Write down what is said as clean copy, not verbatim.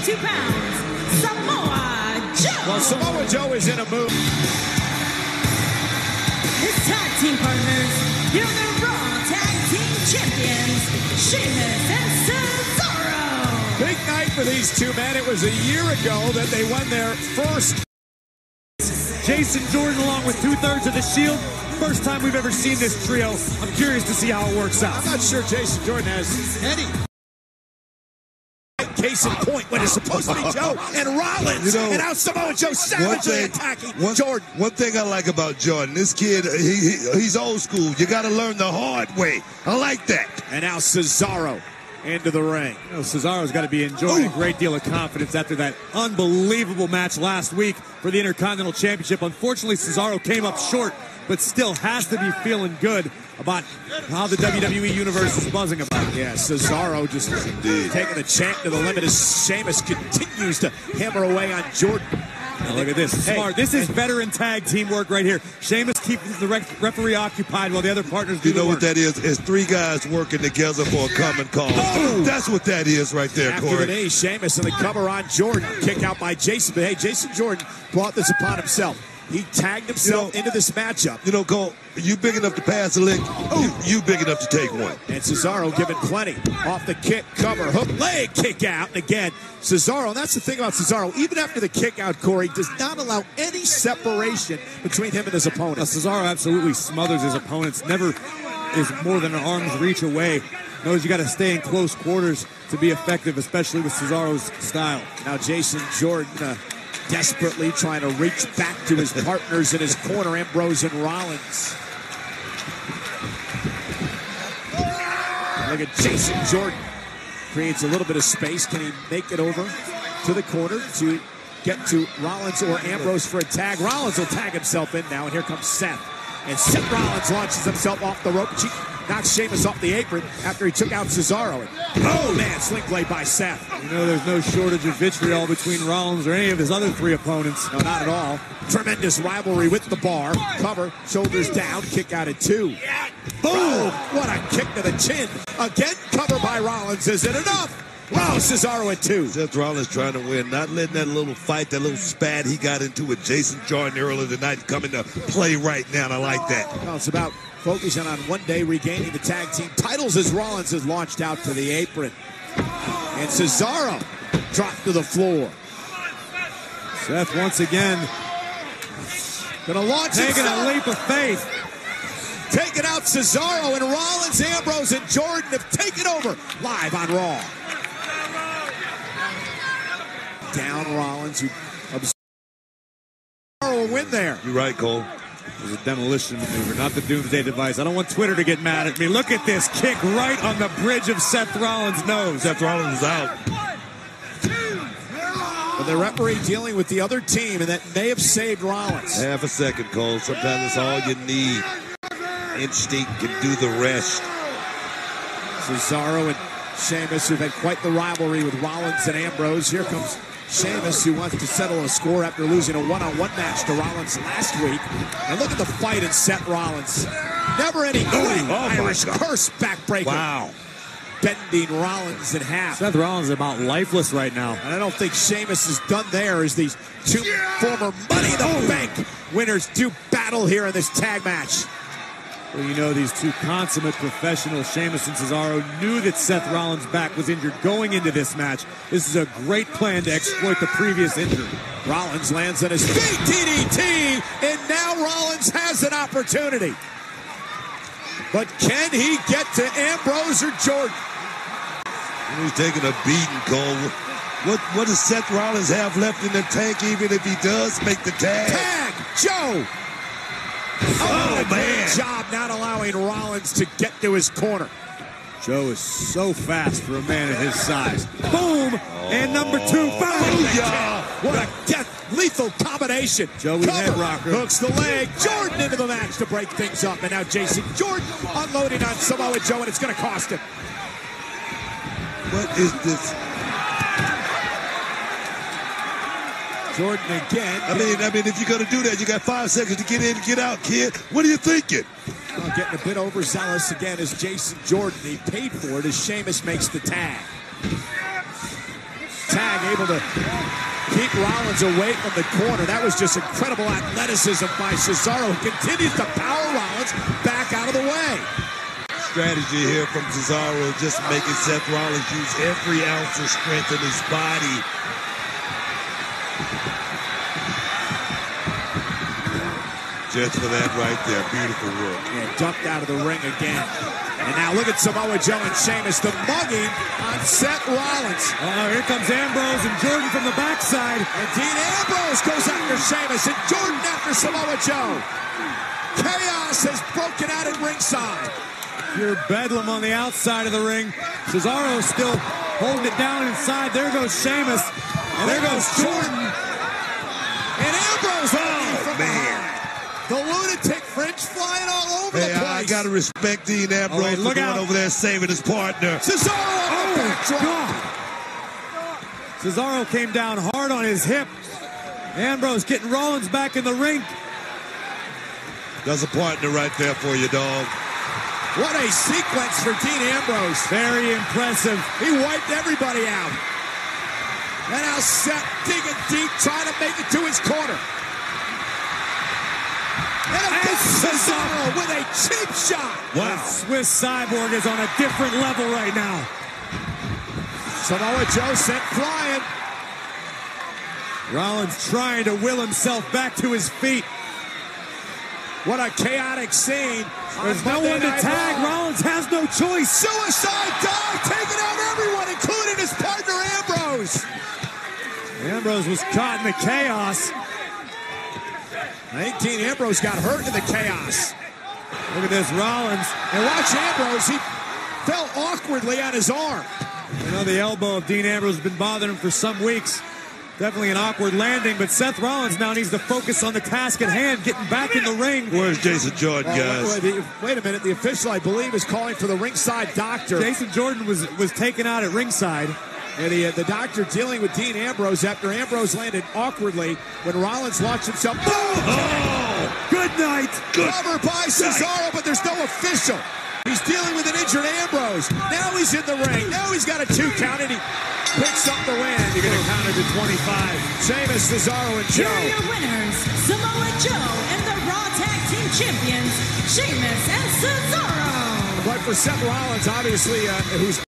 102 pounds, Samoa Joe. Well, Samoa Joe is in a mood. His tag team partners, you're the Raw Tag Team Champions, Sheamus and Cesaro. Big night for these two men. It was a year ago that they won their first. Jason Jordan along with 2/3 of the Shield. First time we've ever seen this trio. I'm curious to see how it works out. I'm not sure Jason Jordan has any. Case in point when it's supposed to be Joe and Rollins, and now Samoa Joe savagely attacking Jordan. One thing I like about Jordan, this kid, he's old school. You got to learn the hard way. I like that. And now Cesaro into the ring. You know, Cesaro's got to be enjoying a great deal of confidence after that unbelievable match last week for the Intercontinental Championship. Unfortunately, Cesaro came up short, but still has to be feeling good about how the WWE Universe is buzzing about it. Yeah, Cesaro just taking the champ to the limit as Sheamus continues to hammer away on Jordan. Now look at this. Smart. This is veteran tag teamwork right here. Sheamus keeps the referee occupied while the other partners do the work. You know what that is? It's three guys working together for a common cause. Oh! That's what that is right there, Corey. After the knee, Sheamus in the cover on Jordan. Kick out by Jason. But hey, Jason Jordan brought this upon himself. He tagged himself into this matchup. You know, Cole, you big enough to pass a lick. You big enough to take one. And Cesaro giving plenty. Off the kick, cover, hook, leg, kick out. And again, Cesaro, and that's the thing about Cesaro, even after the kick out, Corey, does not allow any separation between him and his opponent. Now, Cesaro absolutely smothers his opponents, never is more than an arm's reach away. Knows you got to stay in close quarters to be effective, especially with Cesaro's style. Now Jason Jordan desperately trying to reach back to his partners in his corner, Ambrose and Rollins. Look at Jason Jordan. Creates a little bit of space. Can he make it over to the corner to get to Rollins or Ambrose for a tag? Rollins will tag himself in now, and here comes Seth. And Seth Rollins launches himself off the rope. Knocks Sheamus off the apron after he took out Cesaro. Oh, man, sling blade by Seth. You know, there's no shortage of vitriol between Rollins or any of his other three opponents. No, not at all. Tremendous rivalry with the bar. Cover, shoulders down, kick out at 2. Boom! What a kick to the chin. Again, cover by Rollins. Is it enough? Wow, Cesaro at 2. Seth Rollins trying to win, not letting that little fight, that little spat he got into with Jason Jordan earlier tonight come into play right now, and I like that. Well, it's about focusing on one day regaining the tag team titles as Rollins is launched out to the apron. And Cesaro dropped to the floor. Seth once again gonna launch taking a leap of faith. Taking out Cesaro, and Rollins, Ambrose, and Jordan have taken over live on Raw. Down Rollins, who observed a win there. You're right, Cole. It was a demolition maneuver, not the doomsday device. I don't want Twitter to get mad at me. Look at this kick right on the bridge of Seth Rollins' nose. Seth Rollins is out. But the referee dealing with the other team, and that may have saved Rollins. Half a second, Cole. Sometimes it's all you need. Instinct can do the rest. Cesaro and Sheamus, who've had quite the rivalry with Rollins and Ambrose. Here comes Sheamus, who wants to settle a score after losing a one-on-one match to Rollins last week. And look at the fight in Seth Rollins. Never any Irish curse backbreaker. Wow. Bending Rollins in half. Seth Rollins is about lifeless right now. And I don't think Sheamus is done there as these two former Money in the Bank winners do battle here in this tag match. Well, you know, these two consummate professionals, Sheamus and Cesaro, knew that Seth Rollins' back was injured going into this match. This is a great plan to exploit the previous injury. Rollins lands on his feet, DDT, and now Rollins has an opportunity. But can he get to Ambrose or Jordan? He's taking a beating, Cole. What does Seth Rollins have left in the tank, even if he does make the tag? Tag, Joe! Oh, man. Great job not allowing Rollins to get to his corner. Joe is so fast for a man of his size. Boom! And number 2 found. What a lethal combination. Joey head rocker. Hooks the leg. Jordan into the match to break things up. And now Jason Jordan unloading on Samoa Joe, and it's going to cost him. What is this? Jordan again. I mean, if you're going to do that, you got 5 seconds to get in and get out, kid. What are you thinking? Well, getting a bit overzealous again is Jason Jordan. He paid for it as Sheamus makes the tag. tag, able to keep Rollins away from the corner. That was just incredible athleticism by Cesaro. He continues to power Rollins back out of the way. Strategy here from Cesaro, just making Seth Rollins use every ounce of strength in his body. Just for that right there, beautiful work. And ducked out of the ring again. And now look at Samoa Joe and Sheamus, the mugging on Seth Rollins. Here comes Ambrose and Jordan from the backside. And Dean Ambrose goes after Sheamus and Jordan after Samoa Joe. Chaos has broken out at ringside. Pure bedlam on the outside of the ring. Cesaro still holding it down inside. There goes Sheamus. And there goes Jordan. And Ambrose from behind. The lunatic French flying all over the place. I got to respect Dean Ambrose for going over there saving his partner. Cesaro on the backdrop. Cesaro came down hard on his hip. Ambrose getting Rollins back in the ring. There's a partner right there for you, dog. What a sequence for Dean Ambrose. Very impressive. He wiped everybody out. And now Seth digging deep, trying to make it to his corner. And Cesaro with a cheap shot. Wow. Swiss Cyborg is on a different level right now. Samoa Joe sent flying. Rollins trying to will himself back to his feet. What a chaotic scene. There's no one to tag. Rollins has no choice. Suicide dive, taking out everyone, including his partner Ambrose. Ambrose was caught in the chaos. I think Dean Ambrose got hurt in the chaos. Look at this, Rollins. And watch Ambrose, he fell awkwardly on his arm. You know, the elbow of Dean Ambrose has been bothering him for some weeks. Definitely an awkward landing, but Seth Rollins now needs to focus on the task at hand, getting back in the ring. Where's Jason Jordan, guys? Wait a minute. The official, I believe, is calling for the ringside doctor. Jason Jordan was taken out at ringside. And the doctor dealing with Dean Ambrose after Ambrose landed awkwardly when Rollins launched himself. Oh, good night. Covered by Cesaro, but there's no official. He's dealing with an injured Ambrose. Now he's in the ring. Now he's got a 2 count, and he picks up the win. You're going to count it to 25. Sheamus, Cesaro, and Joe. Here are your winners, Samoa Joe and the Raw Tag Team Champions, Sheamus and Cesaro. But for Seth Rollins, obviously, who's